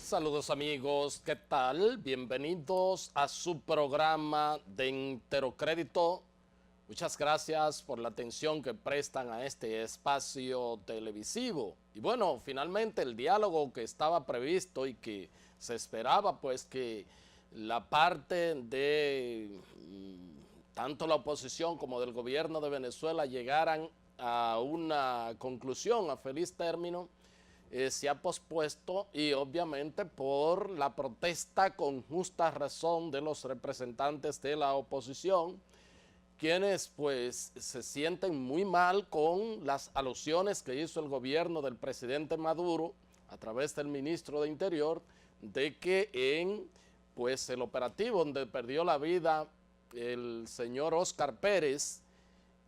Saludos amigos, ¿qué tal? Bienvenidos a su programa de Interocrédito. Muchas gracias por la atención que prestan a este espacio televisivo. Y bueno, finalmente el diálogo que estaba previsto y que se esperaba pues que la parte de tanto la oposición como del gobierno de Venezuela llegaran a una conclusión, a feliz término, se ha pospuesto y obviamente por la protesta con justa razón de los representantes de la oposición, quienes pues se sienten muy mal con las alusiones que hizo el gobierno del presidente Maduro a través del ministro de Interior de que en pues el operativo donde perdió la vida el señor Oscar Pérez,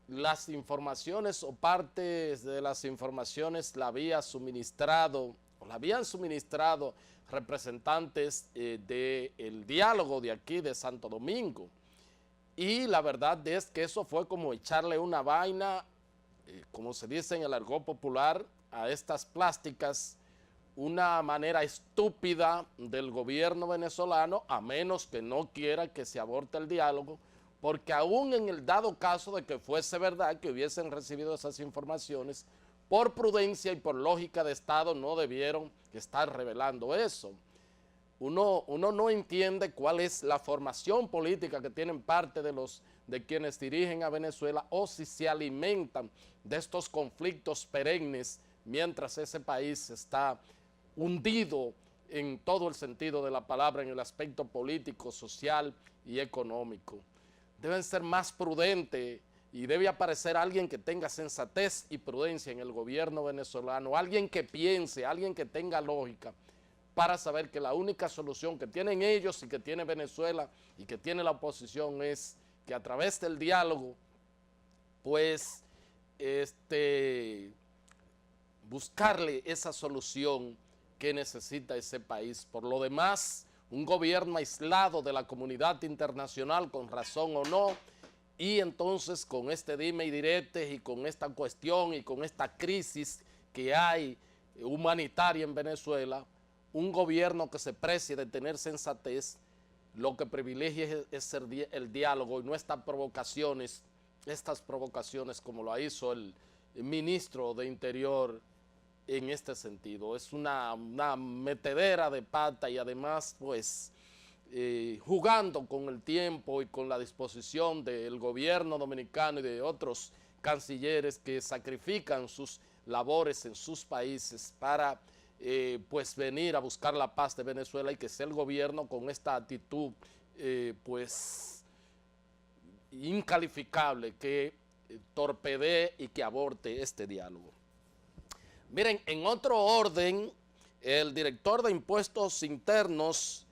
las informaciones o partes de las informaciones la habían suministrado representantes del diálogo de aquí de Santo Domingo. Y la verdad es que eso fue como echarle una vaina, como se dice en el argot popular, a estas plásticas, una manera estúpida del gobierno venezolano, a menos que no quiera que se aborte el diálogo, porque aún en el dado caso de que fuese verdad que hubiesen recibido esas informaciones, por prudencia y por lógica de Estado no debieron estar revelando eso. Uno no entiende cuál es la formación política que tienen parte de quienes dirigen a Venezuela o si se alimentan de estos conflictos perennes mientras ese país está hundido en todo el sentido de la palabra, en el aspecto político, social y económico. Deben ser más prudentes y debe aparecer alguien que tenga sensatez y prudencia en el gobierno venezolano, alguien que piense, alguien que tenga lógica, para saber que la única solución que tienen ellos y que tiene Venezuela y que tiene la oposición es que a través del diálogo, pues, buscarle esa solución que necesita ese país. Por lo demás, un gobierno aislado de la comunidad internacional, con razón o no, y entonces con este dime y diretes y con esta cuestión y con esta crisis que hay humanitaria en Venezuela, un gobierno que se precie de tener sensatez, lo que privilegia es el diálogo y no estas provocaciones como lo hizo el ministro de Interior en este sentido. Es una metedera de pata y además pues jugando con el tiempo y con la disposición del gobierno dominicano y de otros cancilleres que sacrifican sus labores en sus países para pues venir a buscar la paz de Venezuela, y que sea el gobierno con esta actitud pues incalificable que torpedee y que aborte este diálogo. Miren, en otro orden, el director de Impuestos Internos,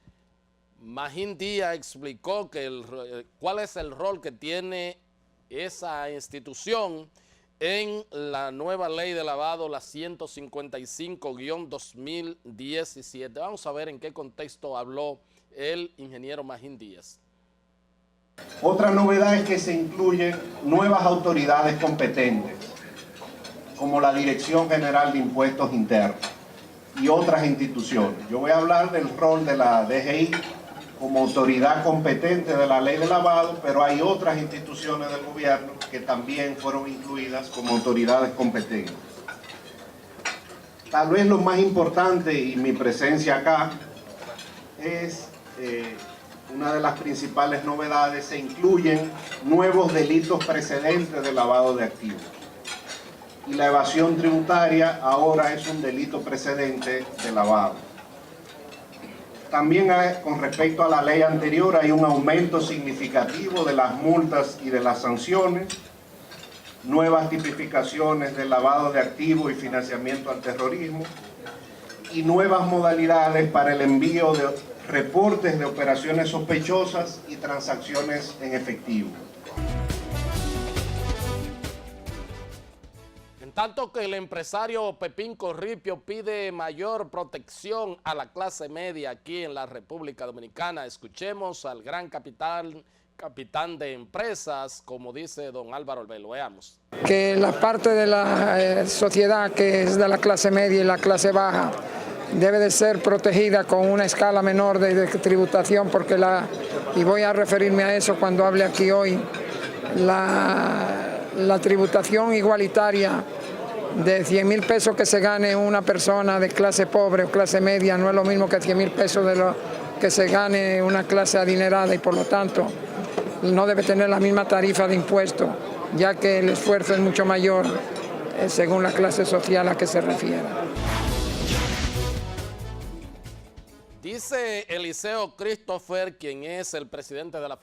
Magín Díaz, explicó que cuál es el rol que tiene esa institución en la nueva ley de lavado, la 155-2017. Vamos a ver en qué contexto habló el ingeniero Magín Díaz. Otra novedad es que se incluyen nuevas autoridades competentes, como la Dirección General de Impuestos Internos y otras instituciones. Yo voy a hablar del rol de la DGI como autoridad competente de la ley de lavado, pero hay otras instituciones del gobierno que también fueron incluidas como autoridades competentes. Tal vez lo más importante, y mi presencia acá, es una de las principales novedades: se incluyen nuevos delitos precedentes de lavado de activos. Y la evasión tributaria ahora es un delito precedente de lavado. También con respecto a la ley anterior hay un aumento significativo de las multas y de las sanciones, nuevas tipificaciones de lavado de activos y financiamiento al terrorismo, y nuevas modalidades para el envío de reportes de operaciones sospechosas y transacciones en efectivo. En tanto que el empresario Pepín Corripio pide mayor protección a la clase media aquí en la República Dominicana, escuchemos al gran capitán de empresas, como dice don Álvaro Albelo. Veamos. Que la parte de la sociedad que es de la clase media y la clase baja debe de ser protegida con una escala menor de tributación, porque y voy a referirme a eso cuando hable aquí hoy, la tributación igualitaria de 100.000 pesos que se gane una persona de clase pobre o clase media no es lo mismo que 100.000 pesos de lo que se gane una clase adinerada, y por lo tanto no debe tener la misma tarifa de impuesto, ya que el esfuerzo es mucho mayor según la clase social a que se refiera. Dice Eliseo Christopher, quien es el presidente de la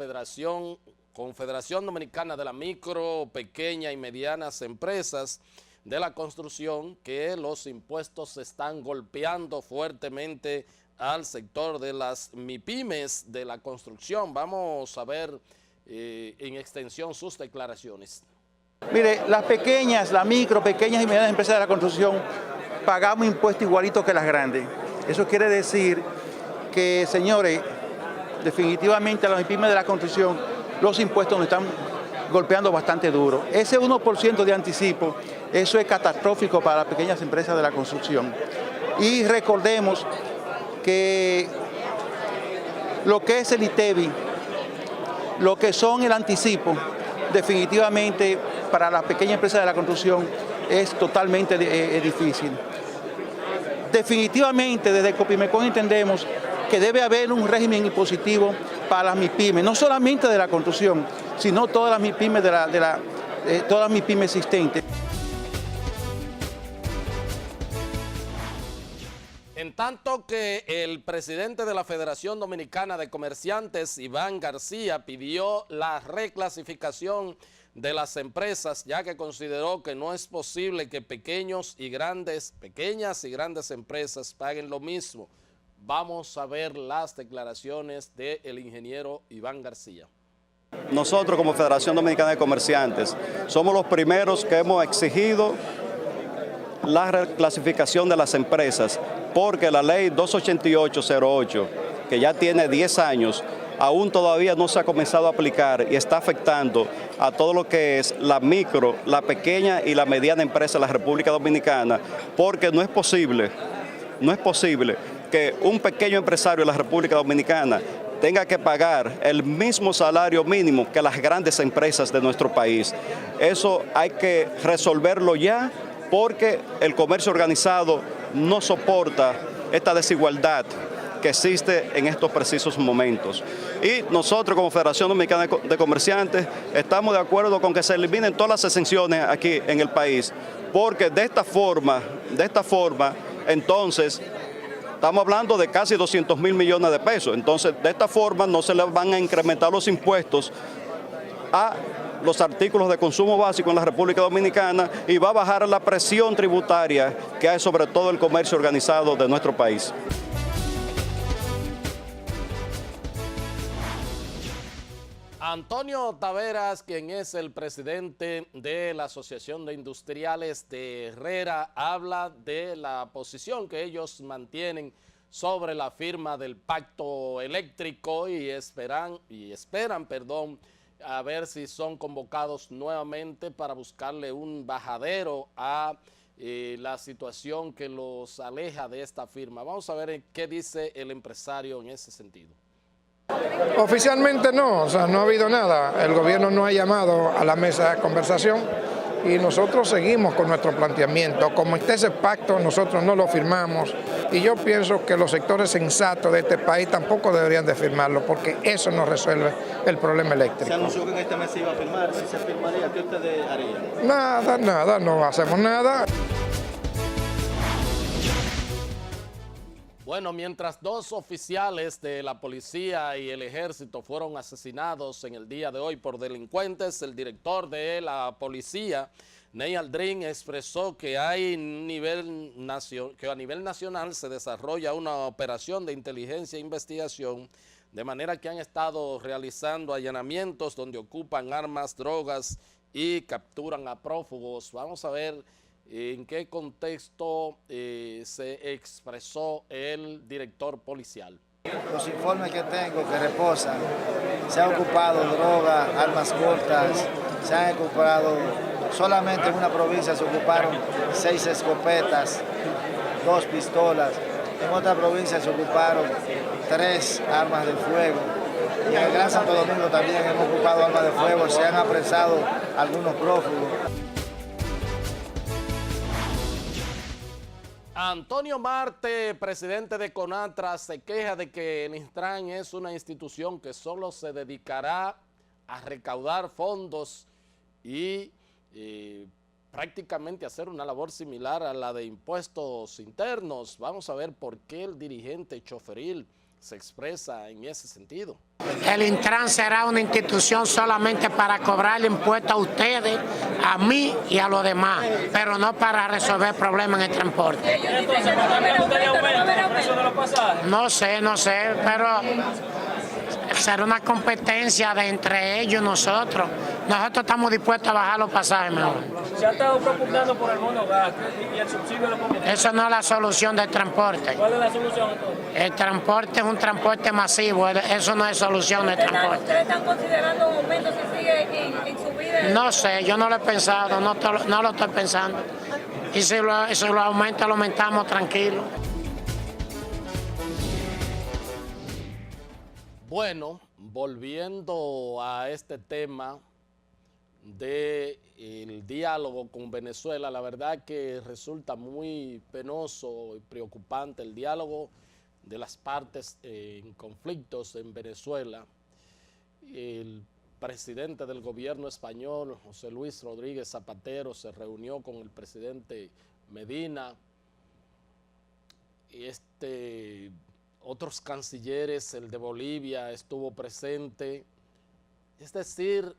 Confederación Dominicana de la Micro, Pequeña y Medianas Empresas de la Construcción, que los impuestos se están golpeando fuertemente al sector de las MIPYMES de la construcción. Vamos a ver en extensión sus declaraciones. Mire, las micro, pequeñas y medianas empresas de la construcción pagamos impuestos igualitos que las grandes. Eso quiere decir que, señores, definitivamente a las MIPYMES de la construcción los impuestos nos están golpeando bastante duro. Ese 1% de anticipo, eso es catastrófico para las pequeñas empresas de la construcción. Y recordemos que lo que es el ITEVI, lo que son el anticipo, definitivamente para las pequeñas empresas de la construcción es totalmente difícil. Definitivamente desde Copimecon entendemos que debe haber un régimen impositivo para las MIPYMES, no solamente de la construcción, sino todas las MIPYMES todas las MIPYMES existentes. En tanto que el presidente de la Federación Dominicana de Comerciantes, Iván García, pidió la reclasificación de las empresas, ya que consideró que no es posible que pequeñas y grandes empresas paguen lo mismo. Vamos a ver las declaraciones del ingeniero Iván García. Nosotros como Federación Dominicana de Comerciantes somos los primeros que hemos exigido la reclasificación de las empresas, porque la ley 28808, que ya tiene 10 años, aún todavía no se ha comenzado a aplicar y está afectando a todo lo que es la micro, la pequeña y la mediana empresa de la República Dominicana, porque no es posible que un pequeño empresario de la República Dominicana tenga que pagar el mismo salario mínimo que las grandes empresas de nuestro país. Eso hay que resolverlo ya, porque el comercio organizado no soporta esta desigualdad que existe en estos precisos momentos. Y nosotros como Federación Dominicana de Comerciantes estamos de acuerdo con que se eliminen todas las exenciones aquí en el país, porque de esta forma, entonces, estamos hablando de casi 200.000 millones de pesos. Entonces, de esta forma no se le van a incrementar los impuestos a los artículos de consumo básico en la República Dominicana y va a bajar la presión tributaria que hay sobre todo el comercio organizado de nuestro país. Antonio Taveras, quien es el presidente de la Asociación de Industriales de Herrera, habla de la posición que ellos mantienen sobre la firma del pacto eléctrico y esperan, a ver si son convocados nuevamente para buscarle un bajadero a la situación que los aleja de esta firma. Vamos a ver qué dice el empresario en ese sentido. Oficialmente no, o sea, no ha habido nada. El gobierno no ha llamado a la mesa de conversación y nosotros seguimos con nuestro planteamiento. Como está ese pacto, nosotros no lo firmamos y yo pienso que los sectores sensatos de este país tampoco deberían de firmarlo, porque eso no resuelve el problema eléctrico. Se anunció que en este mes se iba a firmar. Si se firmaría, ¿qué ustedes harían? Nada, no hacemos nada. Bueno, mientras 2 oficiales de la policía y el ejército fueron asesinados en el día de hoy por delincuentes, el director de la policía, Ney Aldrin, expresó que a nivel nacional se desarrolla una operación de inteligencia e investigación, de manera que han estado realizando allanamientos donde ocupan armas, drogas y capturan a prófugos. Vamos a ver en qué contexto se expresó el director policial. Los informes que tengo que reposan, se han ocupado drogas, armas cortas, se han ocupado, solamente en una provincia se ocuparon 6 escopetas, 2 pistolas, En otra provincia se ocuparon 3 armas de fuego. Y en el Gran Santo Domingo también hemos ocupado armas de fuego, se han apresado algunos prófugos. Antonio Marte, presidente de CONATRA, se queja de que el Intran es una institución que solo se dedicará a recaudar fondos y prácticamente hacer una labor similar a la de impuestos internos. Vamos a ver por qué el dirigente choferil se expresa en ese sentido. El Intran será una institución solamente para cobrar impuestos a ustedes, a mí y a los demás, pero no para resolver problemas en el transporte. No sé, pero será una competencia de entre ellos y nosotros. Nosotros estamos dispuestos a bajar los pasajes mejor. ¿Se ha estado preocupando por el monogas y el subsidio de los combustibles? Eso no es la solución del transporte. ¿Cuál es la solución entonces? El transporte es un transporte masivo, eso no es solución del transporte. ¿Ustedes están considerando un aumento si sigue en subida? No sé, yo no lo he pensado, no lo estoy pensando. Y si lo aumenta, lo aumentamos tranquilo. Bueno, volviendo a este tema del diálogo con Venezuela, la verdad que resulta muy penoso y preocupante el diálogo de las partes en conflictos en Venezuela. El presidente del gobierno español, José Luis Rodríguez Zapatero, se reunió con el presidente Medina. Otros cancilleres, el de Bolivia estuvo presente. Es decir,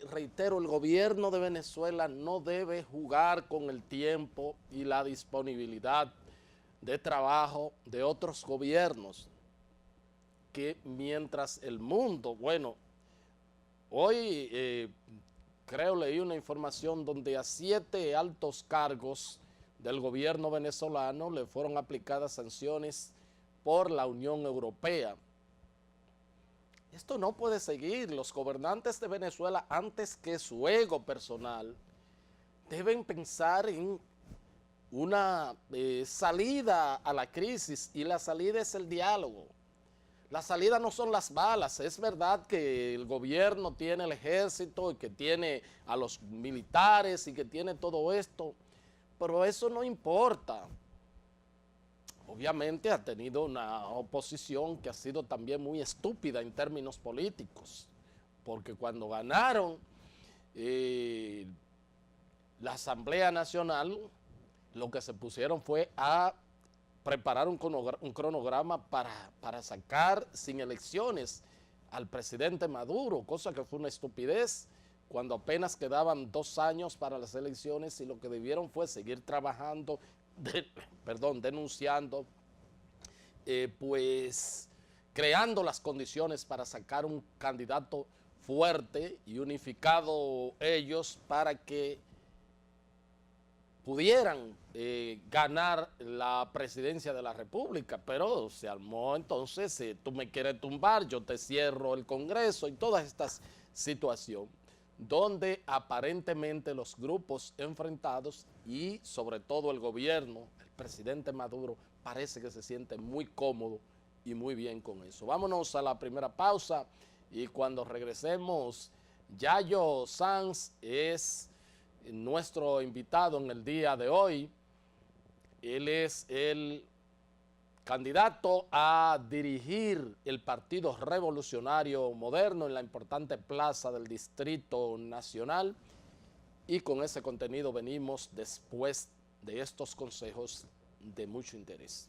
reitero, el gobierno de Venezuela no debe jugar con el tiempo y la disponibilidad de trabajo de otros gobiernos, que mientras el mundo, bueno, hoy creo leí una información donde a 7 altos cargos del gobierno venezolano le fueron aplicadas sanciones por la Unión Europea. Esto no puede seguir. Los gobernantes de Venezuela, antes que su ego personal, deben pensar en una salida a la crisis, y la salida es el diálogo. La salida no son las balas. Es verdad que el gobierno tiene el ejército y que tiene a los militares y que tiene todo esto, pero eso no importa. Obviamente ha tenido una oposición que ha sido también muy estúpida en términos políticos, porque cuando ganaron la Asamblea Nacional, lo que se pusieron fue a preparar un cronograma para sacar sin elecciones al presidente Maduro, cosa que fue una estupidez, cuando apenas quedaban 2 años para las elecciones, y lo que debieron fue seguir trabajando, denunciando, pues creando las condiciones para sacar un candidato fuerte y unificado ellos para que pudieran ganar la presidencia de la República. Pero se armó entonces, tú me quieres tumbar, yo te cierro el Congreso, y todas estas situaciones donde aparentemente los grupos enfrentados y sobre todo el gobierno, el presidente Maduro, parece que se siente muy cómodo y muy bien con eso. Vámonos a la primera pausa, y cuando regresemos, Yayo Sanz es nuestro invitado en el día de hoy. Él es el candidato a dirigir el Partido Revolucionario Moderno en la importante plaza del Distrito Nacional, y con ese contenido venimos después de estos consejos de mucho interés.